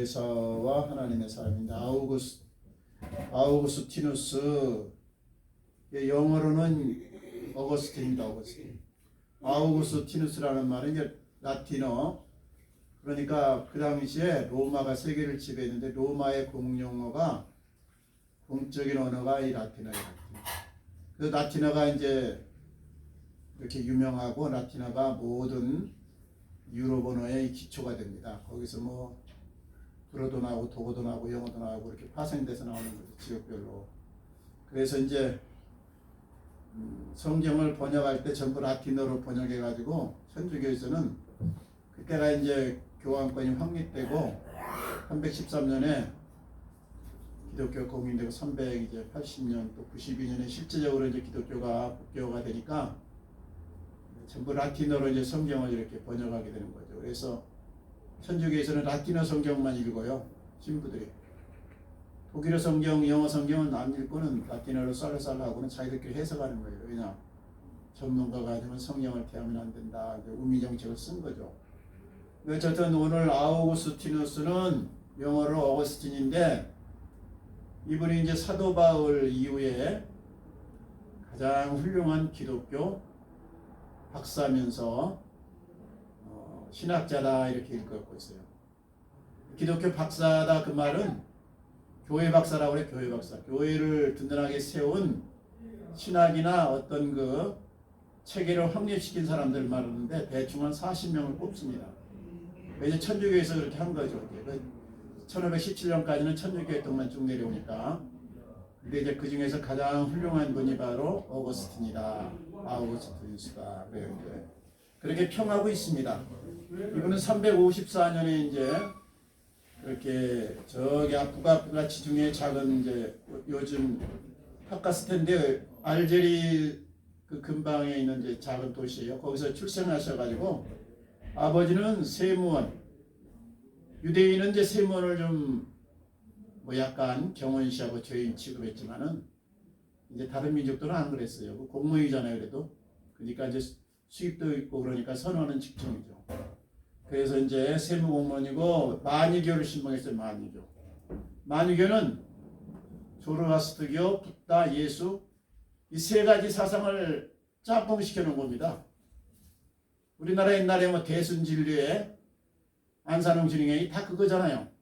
대사와 하나님의 사람인데 아우구스티누스, 영어로는 어거스틴입니다. 어거스틴. 아우구스티누스라는 말은 이제 라틴어, 그러니까 그 당시에 로마가 세계를 지배했는데 로마의 공용어가, 공적인 언어가 이 라틴어예요. 그 라틴어가 이제 이렇게 유명하고, 라틴어가 모든 유럽 언어의 기초가 됩니다. 거기서 뭐 불어도 나오고 독어도 나오고 영어도 나오고 이렇게 파생돼서 나오는 거죠, 지역별로. 그래서 이제 성경을 번역할 때 전부 라틴어로 번역해가지고, 천주교에서는 그때가 이제 교황권이 확립되고 313년에 기독교 공인되고 380년 또 92년에 실제적으로 이제 기독교가 국교가 되니까 전부 라틴어로 이제 성경을 이렇게 번역하게 되는 거죠. 그래서 천주교에서는 라틴어 성경만 읽어요, 신부들이. 독일어 성경, 영어 성경은 안 읽고는 라틴어로 쌀쌀하고는 자기들끼리 해석하는 거예요. 왜냐? 전문가가 아니면 성경을 대하면 안 된다. 우미 정책을 쓴 거죠. 어쨌든 오늘 아우구스티누스는 영어로 어거스틴인데, 이분이 이제 사도 바울 이후에 가장 훌륭한 기독교 박사면서 신학자다, 이렇게 읽고 있어요. 기독교 박사다, 그 말은 교회 박사라고 그래. 교회 박사. 교회를 든든하게 세운 신학이나 어떤 그 체계를 확립시킨 사람들 말하는데 대충 한 40명을 뽑습니다. 이제 천주교에서 그렇게 한 거죠. 1517년까지는 천주교의 동만 쭉 내려오니까. 근데 이제 그 중에서 가장 훌륭한 분이 바로 어거스틴이다. 아우구스티누스다. 그래요. 이제 그렇게 평하고 있습니다. 이분은 354년에 이제 이렇게 저기 북아프리카 지중해 작은 이제 요즘 파카스텐데 알제리 그 근방에 있는 이제 작은 도시예요. 거기서 출생하셔가지고 아버지는 세무원, 유대인은 이제 세무원을 좀 뭐 약간 경원시하고 죄인 취급했지만은 이제 다른 민족들은 안 그랬어요. 공무원이잖아요, 그래도. 그러니까 이제 수입도 있고 그러니까 선호하는 직종이죠. 그래서 이제 세무공무원이고 마니교를 신봉했어요. 마니교는 조르아스트교, 붓다, 예수, 이 세 가지 사상을 짬뽕시켜 놓은 겁니다. 우리나라 옛날에 뭐 대순진리에 안산홍 진흥회이 다 그거잖아요.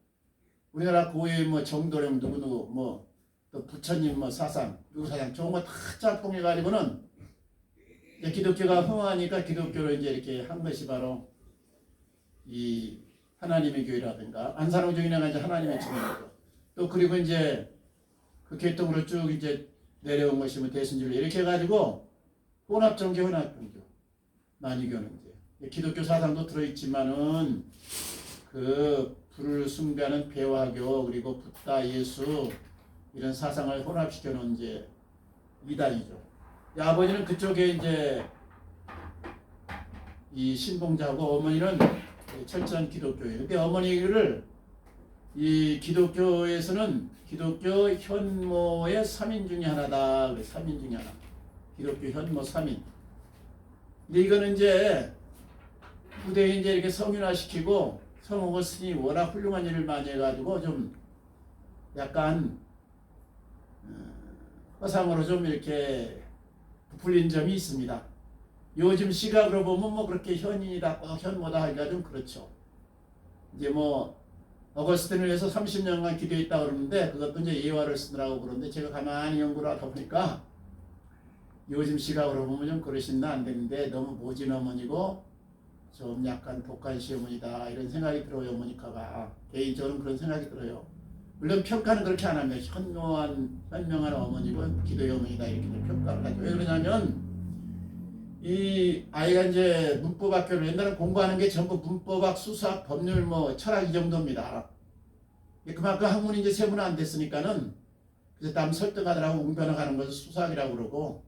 우리나라 고유의 뭐 정도령 누구누구 뭐 또 부처님 뭐 사상 누구 사상 좋은 거 다 짬뽕해 가지고는 기독교가 흥하니까 기독교로 이제 이렇게 한 것이 바로 이 하나님의 교회라든가 안산홍 진흥회가 이제 하나님의 교회죠. 또 그리고 이제 그 계통으로 쭉 이제 내려온 것이 뭐 대순진리 이렇게 해가지고 혼합정교, 혼합종교, 마니교는 이제 기독교 사상도 들어있지만은 그 불을 숭배하는 배화교 그리고 붓다, 예수 이런 사상을 혼합시켜 놓은 이제 이단이죠. 아버지는 그쪽에 이제 이 신봉자고 어머니는 철저한 기독교예요. 근데 어머니를 이 기독교에서는 기독교 현모의 3인 중에 하나다. 3인 중에 하나. 기독교 현모 3인. 근데 이거는 이제 후대에 이제 이렇게 성인화시키고 성어거스틴이 워낙 훌륭한 일을 많이 해가지고 좀 약간 허상으로 좀 이렇게 부풀린 점이 있습니다. 요즘 시각으로 보면 뭐 그렇게 현인이다, 현모다 하기가 좀 그렇죠. 이제 뭐 어거스틴을 위해서 30년간 기도했다 그러는데 그것도 이제 예화를 쓰느라고 그러는데 제가 가만히 연구를 하다 보니까 요즘 시각으로 보면 좀 그러신다 안 되는데 너무 모진 어머니고 좀 약간 독한 시어머니다 이런 생각이 들어요. 어머니카가 개인적으로 그런 생각이 들어요. 물론 평가는 그렇게 안 합니다. 현명한 어머니고 기도의 어머니다 이렇게 평가를 하죠. 왜 그러냐면 이 아이가 이제 문법학교를 옛날에 공부하는 게 전부 문법학, 수사학, 법률, 뭐 철학 이 정도입니다. 그만큼 학문이 이제 세분화 안 됐으니까는 그래서 남 설득하느라고 웅변을 가는 것을 수사학이라고 그러고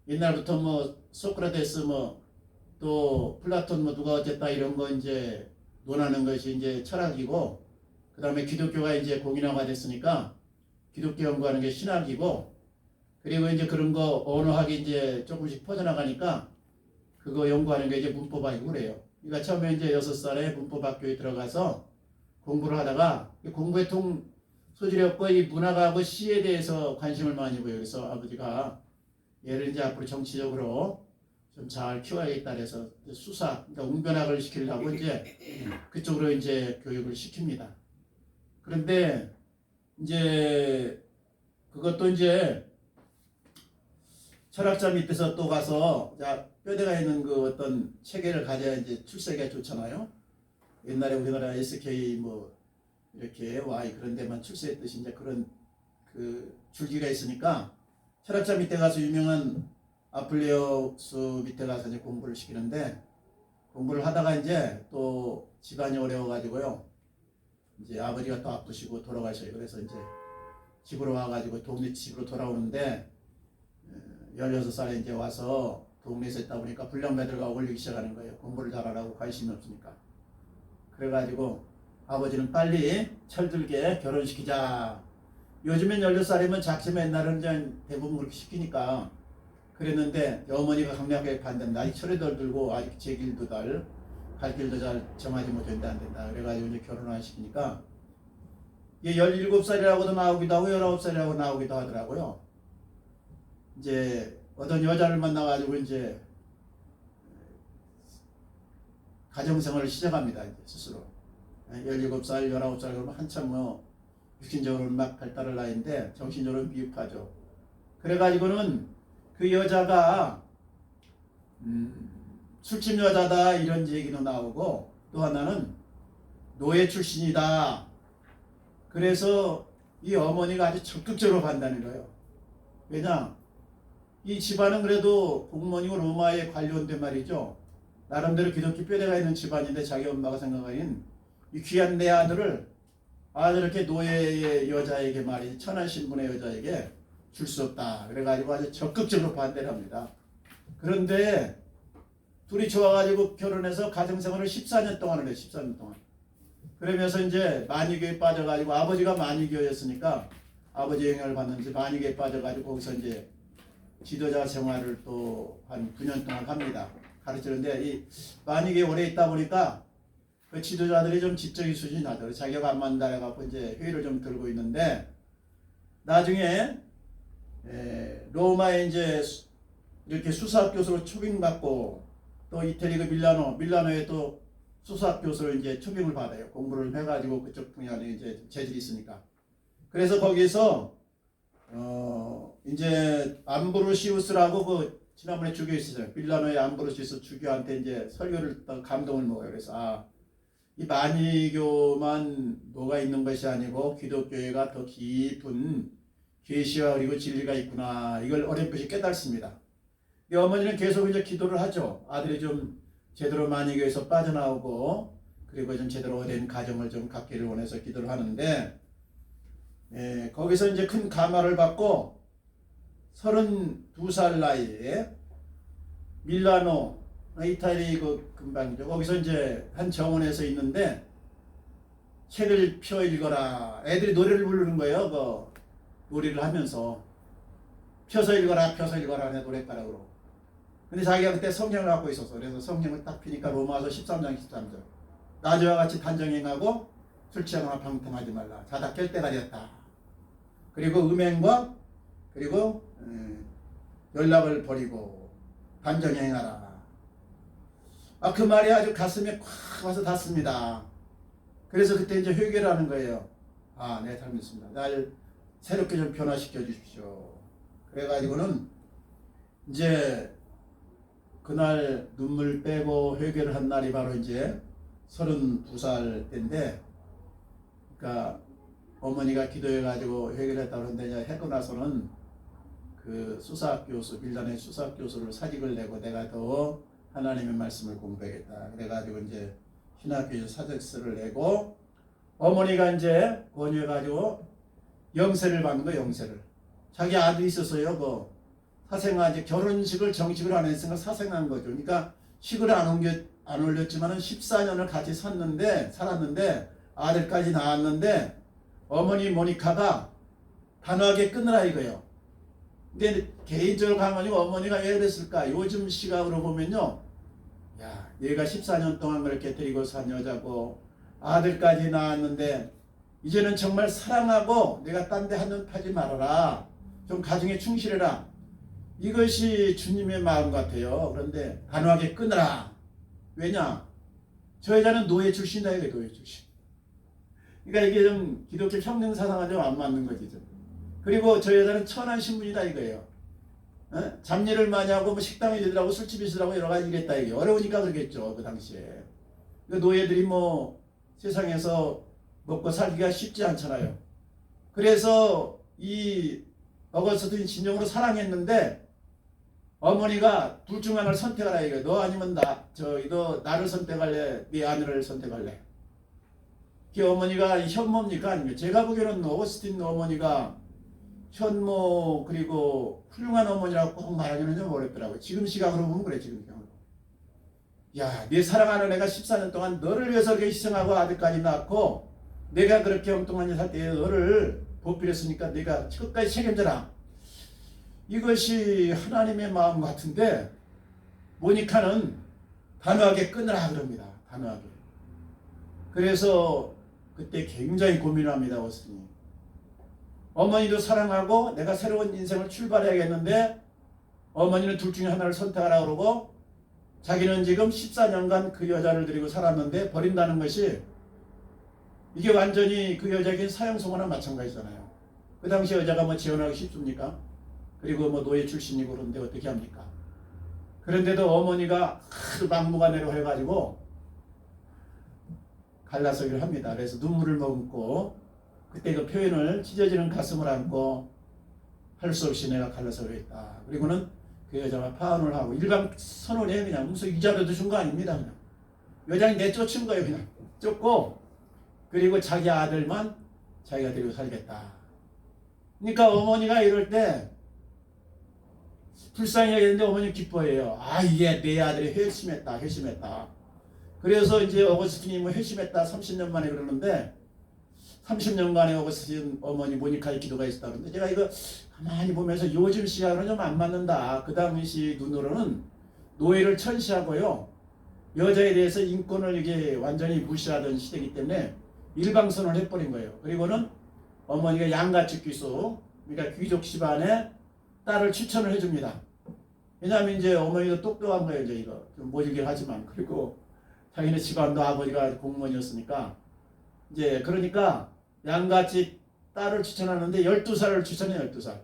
옛날부터 뭐 소크라테스 뭐 또 플라톤 뭐 누가 어쨌다 이런 거 이제 논하는 것이 이제 철학이고 그 다음에 기독교가 이제 공인화가 됐으니까 기독교 연구하는 게 신학이고 그리고 이제 그런 거 언어학이 이제 조금씩 퍼져나가니까 그거 연구하는 게 이제 문법학이고 그래요. 그러니까 처음에 이제 6살에 문법학교에 들어가서 공부를 하다가 공부에 소질이 없고 이 문학하고 시에 대해서 관심을 많이 보여요. 그래서 아버지가 얘를 이제 앞으로 정치적으로 좀 잘 키워야겠다 해서 수사, 그러니까 웅변학을 시키려고 이제 그쪽으로 이제 교육을 시킵니다. 그런데 이제 그것도 이제 철학자 밑에서 또 가서 뼈대가 있는 그 어떤 체계를 가져야 이제 출세가 좋잖아요. 옛날에 우리나라 SK 뭐 이렇게 Y 그런 데만 출세했듯이 이제 그런 그 줄기가 있으니까 철학자 밑에 가서 유명한 아플레오스 밑에 가서 이제 공부를 시키는데 공부를 하다가 이제 또 집안이 어려워가지고요. 이제 아버지가 또 아프시고 돌아가셔요. 그래서 이제 집으로 와가지고 동네 집으로 돌아오는데 16살에 이제 와서 동네에서 있다 보니까 불량배들과 어울리기 시작하는 거예요. 공부를 잘하라고 관심이 없으니까. 그래가지고 아버지는 빨리 철들게 결혼시키자. 요즘엔 16살이면 작지만 옛날은 이제 대부분 그렇게 시키니까 그랬는데 어머니가 강력하게 반대한다. 아직 철이 덜 들고 아직 제 길도 갈 길도 잘 정하지 못한다 안 된다. 그래가지고 이제 결혼을 안 시키니까 이게 17살이라고도 나오기도 하고 19살이라고 나오기도 하더라고요. 이제 어떤 여자를 만나가지고 이제 가정생활을 시작합니다. 이제 스스로 17살, 19살 그러면 한참 뭐 육신적으로 막 발달할 나이인데 정신적으로 미흡하죠. 그래가지고는 그 여자가 술집 여자다 이런 얘기도 나오고 또 하나는 노예 출신이다. 그래서 이 어머니가 아주 적극적으로 간다는 거예요. 왜냐? 이 집안은 그래도 공무원이고 로마에 관료인데 말이죠. 나름대로 기독교 뼈대가 있는 집안인데 자기 엄마가 생각하는 이 귀한 내 아들을 저렇게 노예의 여자에게 말이지 천한 신분의 여자에게 줄 수 없다. 그래가지고 아주 적극적으로 반대를 합니다. 그런데 둘이 좋아가지고 결혼해서 가정생활을 14년 동안을 해요. 14년 동안. 그러면서 이제 만유교에 빠져가지고 아버지가 만유교였으니까 아버지 영향을 받는지 만유교에 빠져가지고 거기서 이제 지도자 생활을 또 한 9년 동안 합니다. 가르치는데 이 만유교에 오래 있다 보니까 그 지도자들이 좀 지적인 수준이 나죠. 자기가 안 맞는다 해갖고 이제 회의를 좀 들고 있는데 나중에 로마에 이제 이렇게 수사학 교수로 초빙받고 또 이태리 그 밀라노에 또 수사학 교수로 이제 초빙을 받아요. 공부를 해가지고 그쪽 분야에 이제 재질이 있으니까. 그래서 거기서 이제 암브로시우스라고 그 지난번에 주교 있었어요. 밀라노의 암브로시우스 주교한테 이제 설교를 감동을 먹어요. 그래서 이 만이교만 뭐가 있는 것이 아니고 기독교회가 더 깊은 계시와 그리고 진리가 있구나. 이걸 어렴풋이 깨닫습니다. 어머니는 계속 이제 기도를 하죠. 아들이 좀 제대로 만이교에서 빠져나오고 그리고 좀 제대로 된 가정을 좀 갖기를 원해서 기도를 하는데 거기서 이제 큰 감화를 받고 32살 나이에 밀라노 이탈리 그 근방이죠. 거기서 이제 한 정원에서 있는데 책을 펴 읽어라. 애들이 노래를 부르는 거예요. 그 놀이를 하면서 펴서 읽어라 노랫가락으로. 근데 자기가 그때 성경을 갖고 있었어. 그래서 성경을 딱 피니까 로마서 13장 13절 나저와 같이 단정행하고 술 취하거나 방탕하지 말라. 자다 깰 때가 되었다. 그리고 음행과 그리고 연락을 버리고 단정행하라. 그 말이 아주 가슴에 콱 와서 닿습니다. 그래서 그때 이제 회개를 하는 거예요. 네, 잘못했습니다. 날 새롭게 좀 변화시켜 주십시오. 그래가지고는 이제 그날 눈물 빼고 회개를 한 날이 바로 이제 32살 때인데, 그러니까 어머니가 기도해가지고 회개를 했다고 하는데 이제 하고 나서는 그 수사학 교수, 밀란의 수사학 교수를 사직을 내고 내가 더 하나님의 말씀을 공부하겠다. 그래가지고 이제 신학교에서 사직서를 내고 어머니가 이제 권유해가지고 영세를 받는 거 영세를. 자기 아들이 있었어요. 그 사생아 이제 결혼식을 정식으로 안 했으니까 사생한 거죠. 그러니까 식을 안 올렸지만은 14년을 같이 살았는데 아들까지 낳았는데 어머니 모니카가 단호하게 끊으라 이거예요. 근데 개인적으로 가면 어머니가 왜 그랬을까? 요즘 시각으로 보면요. 야, 얘가 14년 동안 그렇게 데리고 산 여자고 아들까지 낳았는데 이제는 정말 사랑하고 내가 딴 데 한눈 파지 말아라. 좀 가정에 충실해라. 이것이 주님의 마음 같아요. 그런데 단호하게 끊으라. 왜냐? 저 여자는 노예 출신이다. 이게 노예 출신. 그러니까 이게 좀 기독교 평등 사상과 좀 안 맞는 거지. 좀. 그리고 저 여자는 천한 신분이다 이거예요. 어? 잡일을 많이 하고 뭐 식당에 일하고 술집에 있으라고 여러 가지 일했다 이게 어려우니까 그러겠죠 그 당시에. 그 노예들이 뭐 세상에서 먹고 살기가 쉽지 않잖아요. 그래서 이 어거스틴 진정으로 사랑했는데 어머니가 둘 중 하나를 선택하라 이거. 너 아니면 너 나를 선택할래? 네 아내를 선택할래? 그 어머니가 현모입니까? 아니면 제가 보기에는 어거스틴 어머니가 현모 그리고 훌륭한 어머니라고 꼭 말하기는 좀 어렵더라고요. 지금 시각으로 보면 그래 지금 시각으로. 야, 네 사랑하는 애가 14년 동안 너를 위해서 그렇게 희생하고 아들까지 낳고 내가 그렇게 엉뚱한 일 살 때 너를 보필했으니까 내가 끝까지 책임져라. 이것이 하나님의 마음 같은데 모니카는 단호하게 끊으라 그럽니다. 단호하게. 그래서 그때 굉장히 고민을 합니다. 어스틴이. 어머니도 사랑하고 내가 새로운 인생을 출발해야겠는데 어머니는 둘 중에 하나를 선택하라 그러고 자기는 지금 14년간 그 여자를 데리고 살았는데 버린다는 것이 이게 완전히 그 여자에겐 사형선고나 마찬가지잖아요. 그 당시 여자가 뭐 재혼하기 쉽습니까? 그리고 뭐 노예 출신이고 그런데 어떻게 합니까? 그런데도 어머니가 하도 막무가내로 해가지고 갈라서기를 합니다. 그래서 눈물을 머금고 그때 그 표현을 찢어지는 가슴을 안고 할 수 없이 내가 갈라서기로 했다. 그리고는 그 여자가 파혼을 하고 일방 선언해 그냥 무슨 이자료도 준 거 아닙니다. 그냥 여장이 내쫓은 거예요. 그냥 쫓고 그리고 자기 아들만 자기가 데리고 살겠다. 그러니까 어머니가 이럴 때 불쌍히 여기는데 어머니 기뻐해요. 아 이게 내 아들이 회심했다. 그래서 이제 어거스틴이 뭐 회심했다 30년 만에 그러는데 30년간의 어거스틴 어머니 모니카의 기도가 있었다 그러는데 제가 이거 가만히 보면서 요즘 시각으로는 좀 안 맞는다. 그 당시 눈으로는 노예를 천시하고요. 여자에 대해서 인권을 이게 완전히 무시하던 시대이기 때문에 일방선언을 해버린 거예요. 그리고는 어머니가 양가축 귀수, 그러니까 귀족 집안에 딸을 추천을 해줍니다. 왜냐하면 이제 어머니도 똑똑한 거예요. 이제 이거 좀 모질게 하지만 그리고 자기네 집안도 아버지가 공무원이었으니까 이제 그러니까 양가집 딸을 추천하는데 12살을 추천해. 12살.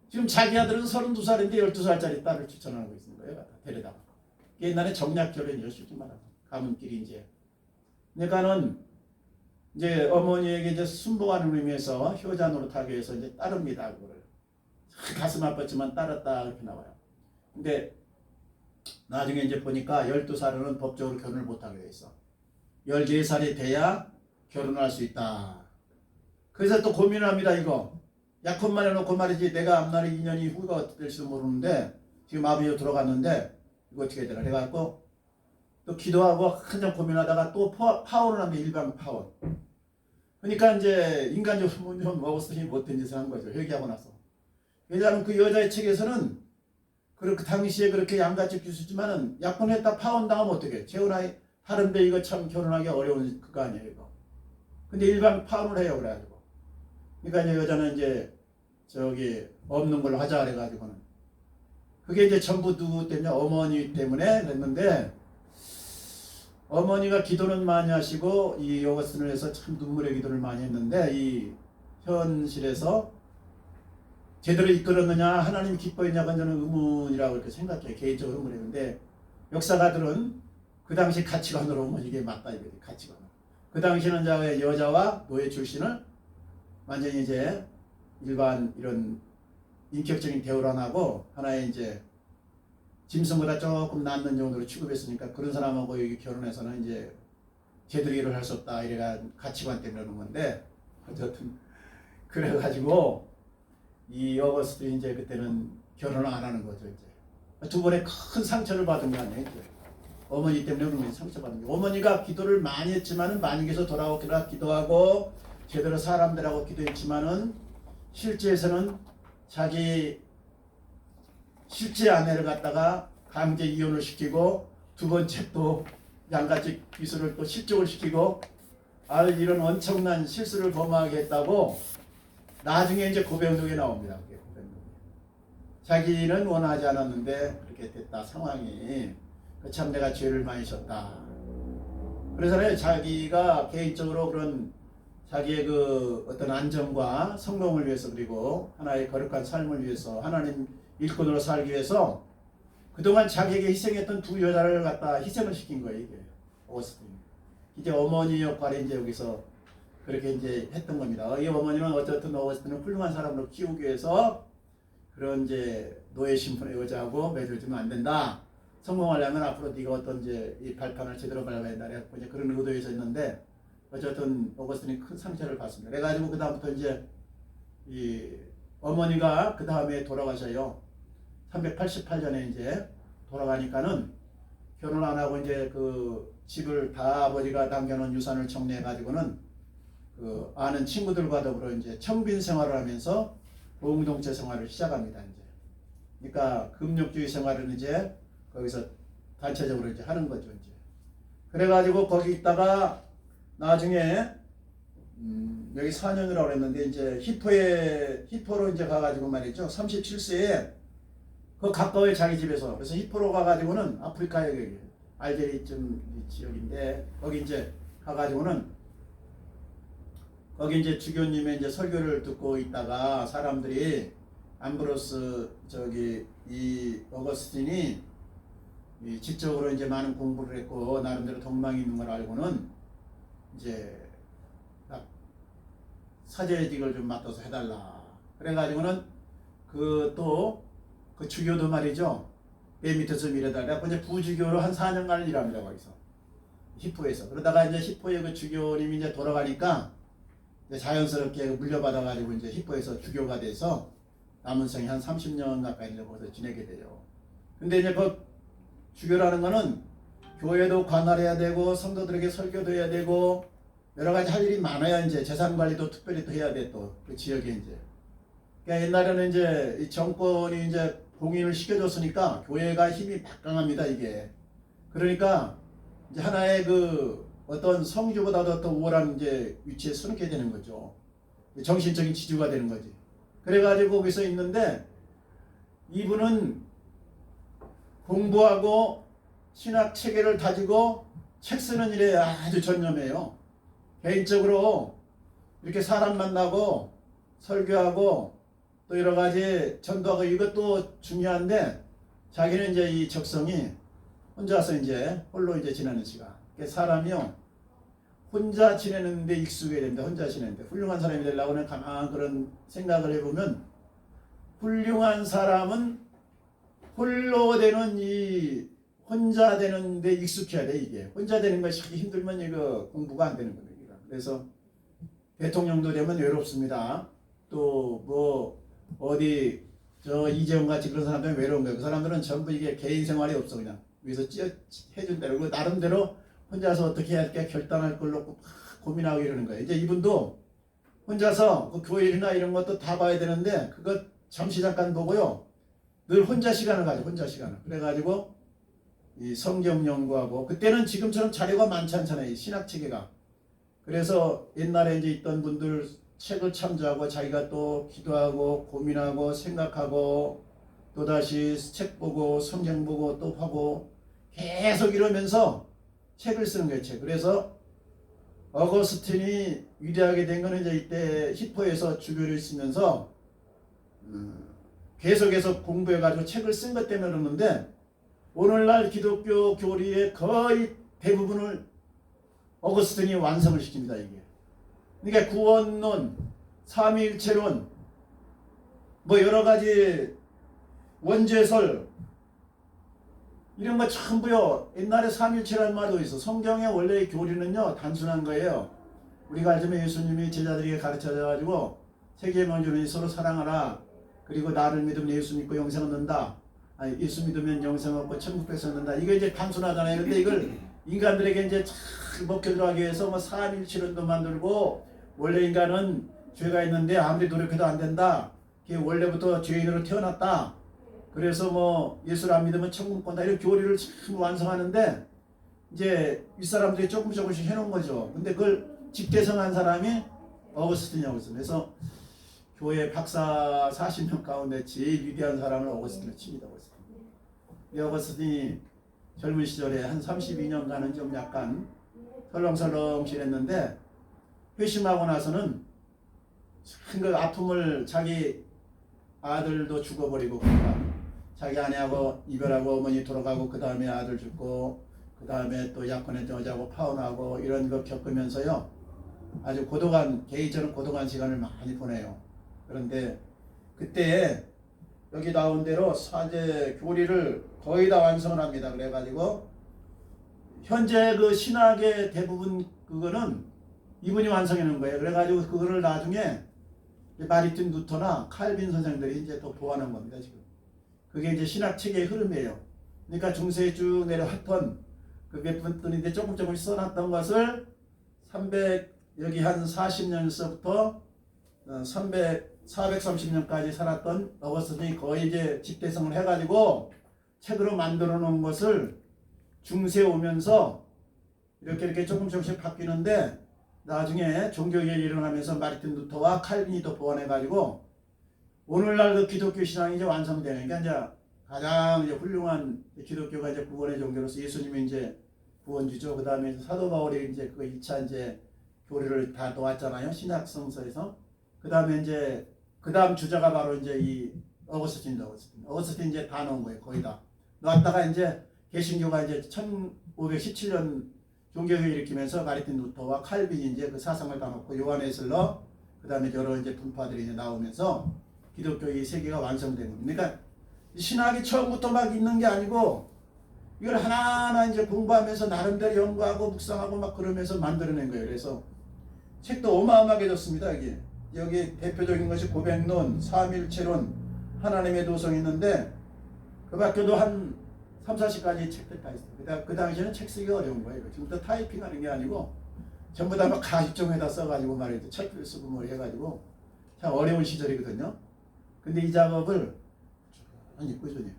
지금 자기 아들은 32살인데 12살짜리 딸을 추천하고 있는 거예요. 데려다가. 옛날에 정략 결혼이죠. 쉽게 말하면. 가문끼리 이제. 그러니까는 이제 어머니에게 이제 순복하는 의미에서 효자 노릇하기 위해서 이제 따릅니다. 그거를. 가슴 아팠지만 따랐다 이렇게 나와요. 근데 나중에 이제 보니까 12살은 법적으로 결혼을 못하게 돼 있어. 14살이 돼야 결혼할 수 있다. 그래서 또 고민을 합니다. 이거 약혼만 해놓고 말이지 내가 앞날에 2년이 후가 어떻게 될지도 모르는데 지금 아버지로 돌아갔는데 이거 어떻게 되나 해갖고 또 기도하고 한참 고민하다가 또 파혼을 합니다. 일방 파혼. 그러니까 이제 인간적으로 좀 먹었으니 못된 짓을 한 거죠. 회개하고 나서. 왜냐하면 그 여자의 책에서는 그 당시에 그렇게 양가집 교수지만은 약혼했다 파혼당하면 어떻게 재혼하기 하는데 이거 참 결혼하기 어려운 그거 아니에요 이거. 근데 일반 파혼을 해요 그래가지고. 그러니까 이제 여자는 이제 저기 없는 걸로 하자 그래가지고는 그게 이제 전부 누구 때문에 어머니 때문에 그랬는데 어머니가 기도는 많이 하시고 이 요거스를 해서 참 눈물의 기도를 많이 했는데 이 현실에서 제대로 이끌었느냐 하나님 기뻐했냐가 저는 의문이라고 이렇게 생각해요. 개인적으로 의문했는데 역사가들은 그 당시 가치관으로 보면 이게 맞다 이거지. 가치관. 그 당시는 여자와 노예 출신을 완전히 이제 일반 이런 인격적인 대우를 안 하고 하나의 이제 짐승보다 조금 낫는 정도로 취급했으니까 그런 사람하고 여기 결혼해서는 이제 제대로 일을 할 수 없다 이래가 가치관 때문에 그런 건데 어쨌든 그래가지고 이 어거스도 이제 그때는 결혼을 안 하는 거죠. 이제 두 번의 큰 상처를 받은 거 아니에요. 이제. 어머니 때문에 그런 상처받은 거. 어머니가 기도를 많이 했지만은 만익에서 돌아오기라 기도하고 제대로 사람들하고 기도했지만은 실제에서는 자기 실제 아내를 갖다가 강제 이혼을 시키고 두 번째 또 양가집 기술을 또 실족을 시키고 이런 엄청난 실수를 범하게 했다고 나중에 이제 고백록에 나옵니다. 그게 고백록에. 자기는 원하지 않았는데 그렇게 됐다. 상황이 참 내가 죄를 많이 졌다. 그래서 자기가 개인적으로 그런 자기의 그 어떤 안정과 성공을 위해서 그리고 하나의 거룩한 삶을 위해서 하나님 일꾼으로 살기 위해서 그동안 자기에게 희생했던 두 여자를 갖다 희생을 시킨 거예요. 이게 오거스틴. 이제 어머니 역할에 이제 여기서 그렇게 이제 했던 겁니다. 이 어머니는 어쨌든 오거스틴을 훌륭한 사람으로 키우기 위해서 그런 이제 노예 신분의 여자하고 맺어주면 안 된다. 성공하려면 앞으로 네가 어떤 이제 이 발판을 제대로 밟아야 된다. 이제 그런 의도에서 있는데 어쨌든 오거스틴이 큰 상처를 받습니다. 그래가지고 그 다음부터 이제 이 어머니가 그 다음에 돌아가셔요. 388년에 이제 돌아가니까는 결혼 안 하고 이제 그 집을 다 아버지가 남겨놓은 유산을 정리해 가지고는 그 아는 친구들과 더불어 이제 청빈 생활을 하면서 공동체 생활을 시작합니다. 이제 그러니까 금욕주의 생활을 이제 거기서 단체적으로 이제 하는 거죠. 이제 그래가지고 거기 있다가 나중에 여기 4년이라고 그랬는데 이제 히포로 이제 가가지고 말이죠. 37세에 그 가까워요 자기 집에서. 그래서 히포로 가가지고는 아프리카에 알제리쯤 지역인데 거기 이제 가가지고는 거기 이제 주교님의 이제 설교를 듣고 있다가 사람들이 암브로스 이 어거스틴이 지적으로 이제 많은 공부를 했고 나름대로 덕망이 있는 걸 알고는 이제 사제직을 좀 맡아서 해달라. 그래가지고는 그 주교도 말이죠. 내 밑에서 일해달라. 이제 부주교로 한 4년간을 일합니다. 거기서 히포에서. 그러다가 이제 히포의 그 주교님이 이제 돌아가니까 이제 자연스럽게 물려받아가지고 이제 히포에서 주교가 돼서 남은 생이 한 30년 가까이 이제 거기서 지내게 돼요. 근데 이제 그 주교라는 거는 교회도 관할해야 되고 성도들에게 설교도 해야 되고 여러 가지 할 일이 많아야 이제 재산 관리도 특별히 또 해야 돼. 또 그 지역에 이제. 그러니까 옛날에는 이제 이 정권이 이제 봉인을 시켜줬으니까 교회가 힘이 막강합니다. 이게. 그러니까 이제 하나의 그 어떤 성주보다도 더 우월한 이제 위치에 서게 되는 거죠. 정신적인 지주가 되는 거지. 그래가지고 거기서 있는데 이분은 공부하고 신학 체계를 다지고 책 쓰는 일에 아주 전념해요. 개인적으로 이렇게 사람 만나고 설교하고 또 여러 가지 전도하고 이것도 중요한데 자기는 이제 이 적성이 혼자서 이제 홀로 이제 지내는 시간. 사람이요 혼자 지내는데 익숙해야 됩니다. 혼자 지내는데 훌륭한 사람이 되려고는 가만 그런 생각을 해보면 훌륭한 사람은 홀로 되는 이 혼자 되는데 익숙해야 돼. 이게 혼자 되는 것이 힘들면 이거 공부가 안 되는 겁니다. 그래서 대통령도 되면 외롭습니다. 또 뭐 어디 이재용 같이 그런 사람들은 외로운 거예요. 그 사람들은 전부 이게 개인 생활이 없어. 그냥 위에서 해준다. 그리고 나름대로 혼자서 어떻게 해야 할까 결단할 걸 놓고 고민하고 이러는 거예요. 이제 이분도 혼자서 그 교회 일이나 이런 것도 다 봐야 되는데 그거 잠시 잠깐 보고요. 늘 혼자 시간을 가져. 혼자 시간을. 그래가지고 이 성경 연구하고 그때는 지금처럼 자료가 많지 않잖아요. 이 신학 체계가. 그래서 옛날에 이제 있던 분들 책을 참조하고 자기가 또 기도하고 고민하고 생각하고 또다시 책 보고 성경 보고 또 하고 계속 이러면서 책을 쓰는 거예요. 책. 그래서 어거스틴이 위대하게 된 거는 이제 이때 히포에서 주교를 쓰면서 계속해서 공부해가지고 책을 쓴 것 때문에 그러는데 오늘날 기독교 교리의 거의 대부분을 어거스틴이 완성을 시킵니다. 이게. 그러니까 구원론, 삼위일체론, 뭐 여러 가지 원죄설 이런 거 전부요. 옛날에 삼위일체라는 말도 있어. 성경의 원래의 교리는요 단순한 거예요. 우리가 알지만 예수님이 제자들에게 가르쳐줘가지고 세계의 만주는 서로 사랑하라. 그리고 나를 믿으면 예수 믿고 영생 얻는다. 아니 예수 믿으면 영생 얻고 천국 백성된다. 이게 이제 단순하잖아요. 근데 이걸 인간들에게 이제 잘 먹혀 들어가기 위해서 뭐 삼위일체론도 만들고 원래 인간은 죄가 있는데 아무리 노력해도 안 된다. 원래부터 죄인으로 태어났다. 그래서 뭐 예수를 안 믿으면 천국 간다. 이런 교리를 참 완성하는데 이제 윗사람들이 조금씩 해놓은 거죠. 근데 그걸 직대성한 사람이 어거스틴이라고 했습니다. 그래서 교회 박사 40명 가운데 제일 위대한 사람을 어거스틴을 칩니다. 이 어거스틴이 젊은 시절에 한 32년간은 좀 약간 설렁설렁 지냈는데 회심하고 나서는 큰 아픔을 자기 아들도 죽어버리고 그러니까 자기 아내하고 이별하고 어머니 돌아가고 그 다음에 아들 죽고 그 다음에 또 약혼했던 여자하고 파혼하고 이런 거 겪으면서요 아주 고독한 개인적으로 고독한 시간을 많이 보내요. 그런데 그때 여기 나온 대로 사제 교리를 거의 다 완성을 합니다. 그래가지고 현재 그 신학의 대부분 그거는 이분이 완성해 놓은 거예요. 그래가지고 그거를 나중에 마르틴 루터나 칼빈 선생들이 이제 또 보완한 겁니다. 지금 그게 이제 신학 체계의 흐름이에요. 그러니까 중세에 쭉 내려왔던 그 몇 분들인데 조금 써놨던 것을 300 여기 한 40년서부터 430년까지 살았던 어거스틴이 거의 이제 집대성을 해가지고 책으로 만들어 놓은 것을 중세에 오면서 이렇게 조금씩 바뀌는데 나중에 종교개혁이 일어나면서 마르틴 루터와 칼빈이 또 보완해가지고 오늘날 그 기독교 신앙이 이제 완성되는 게 이제 가장 이제 훌륭한 기독교가 이제 구원의 종교로서 예수님이 이제 구원주죠. 그 다음에 사도 바울이 이제 그 2차 이제 교리를 다 놓았잖아요. 신약 성서에서. 그 다음에 이제 그 다음 주자가 바로 이제 이 어거스틴 이제 다 놓은 거예요. 거의 다 놓았다가 이제 개신교가 이제 1517년 종교개혁을 일으키면서 마르틴 루터와 칼빈이 이제 그 사상을 다 놓고 요한 웨슬러 그 다음에 여러 이제 분파들이 이제 나오면서 기독교의 세계가 완성된 겁니다. 그러니까 신학이 처음부터 막 있는 게 아니고 이걸 하나하나 이제 공부하면서 나름대로 연구하고 묵상하고 막 그러면서 만들어낸 거예요. 그래서 책도 어마어마하게 졌습니다. 여기 대표적인 것이 고백론, 삼일체론, 하나님의 도성이 있는데 그 밖에도 한 3, 40가지 책들 다 있어요. 그 당시에는 책 쓰기가 어려운 거예요. 지금부터 타이핑하는 게 아니고 전부 다 막 가시점에다 써가지고 말이죠. 책을 쓰고 뭐 해가지고 참 어려운 시절이거든요. 근데 이 작업을 꾸준히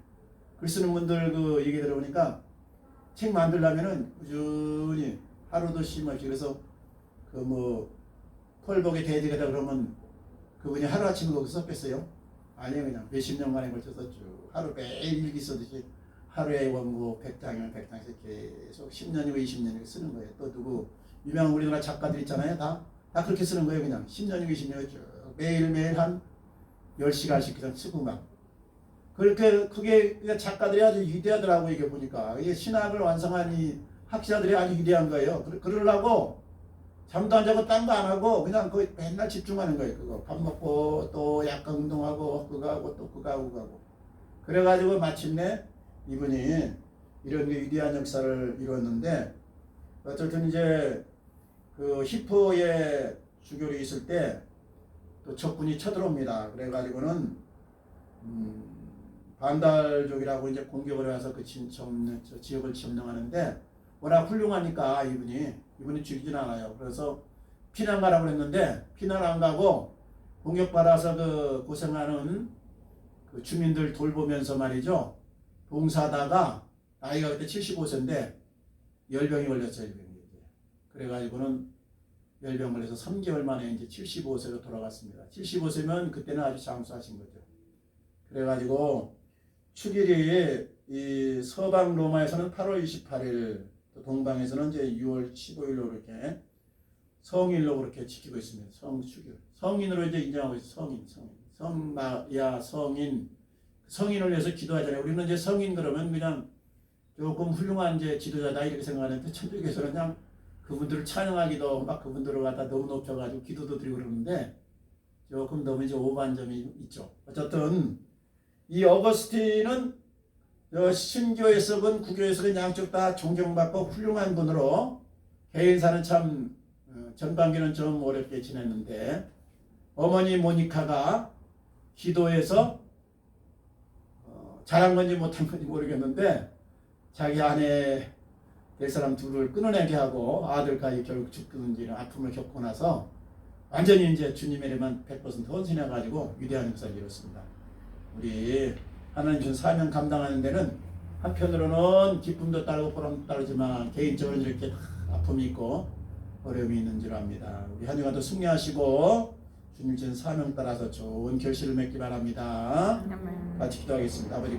글 쓰는 분들 그 얘기 들어보니까 책 만들려면은 꾸준히 하루도 쉼없이 그래서 그 뭐 펄복의 대지가다 그러면 그분이 하루아침에 거기서 썼겠어요? 아니에요. 그냥 몇십 년간에 걸쳐서 쭉 하루 매일 일기 쓰듯이 하루에 원고 100장이면 100장씩 계속 10년이고 20년이고 쓰는 거예요. 또 누구 유명한 우리나라 작가들 있잖아요. 다 그렇게 쓰는 거예요. 그냥 10년이고 20년이고 쭉 매일매일 한 10시간씩 그냥 쓰고 막 그게 작가들이 아주 위대하더라고. 이게 보니까 이게 신학을 완성한 이 학자들이 아주 위대한 거예요. 그러려고 잠도 안 자고 딴 거 안 하고 그냥 거의 맨날 집중하는 거예요. 그거 밥 먹고 또 약간 운동하고 그거 하고 또 그거 하고 그거 하고 그래가지고 마침내 이분이 이런 위대한 역사를 이뤘는데 어쨌든 이제 그 히포에 주교로 있을 때 또 적군이 쳐들어옵니다. 그래가지고는 반달족이라고 이제 공격을 해서 그 지역을 점령하는데 워낙 훌륭하니까 이분이 죽이진 않아요. 그래서 피난 가라고 했는데 피난 안 가고 공격받아서 그 고생하는 그 주민들 돌보면서 말이죠. 봉사하다가 나이가 그때 75세인데 열병이 걸렸어요. 그래가지고는 열병 걸려서 3개월 만에 이제 75세로 돌아갔습니다. 75세면 그때는 아주 장수하신 거죠. 그래가지고 축일이 이 서방 로마에서는 8월 28일, 또 동방에서는 이제 6월 15일로 이렇게 성일로 그렇게 지키고 있습니다. 성축일. 성인으로 이제 인정하고 있어요. 성마야 성인을 위해서 기도하잖아요. 우리는 이제 성인 그러면 그냥 조금 훌륭한 이제 지도자다 이렇게 생각하는데 천주교에서는 그냥 그분들을 찬양하기도 막 그분들을 갖다 너무 높여가지고 기도도 드리고 그러는데 조금 너무 이제 오버한 점이 있죠. 어쨌든 이 어거스틴은 신교에서건 구교에서건 양쪽 다 존경받고 훌륭한 분으로 개인사는 참 전반기는 좀 어렵게 지냈는데 어머니 모니카가 기도해서 잘한 건지 못한 건지 모르겠는데 자기 아내 될 사람 둘을 끊어내게 하고 아들까지 결국 죽든지 아픔을 겪고 나서 완전히 이제 주님에게만 100% 헌신해가지고 위대한 역사를 이뤘습니다. 우리 하나님 준 사명 감당하는 데는 한편으로는 기쁨도 따르고 보람도 따르지만 개인적으로 이렇게 아픔이 있고 어려움이 있는 줄 압니다. 우리 한 주간도 승리하시고 주님 주신 사명 따라서 좋은 결실을 맺기 바랍니다. 같이 기도하겠습니다. 아버지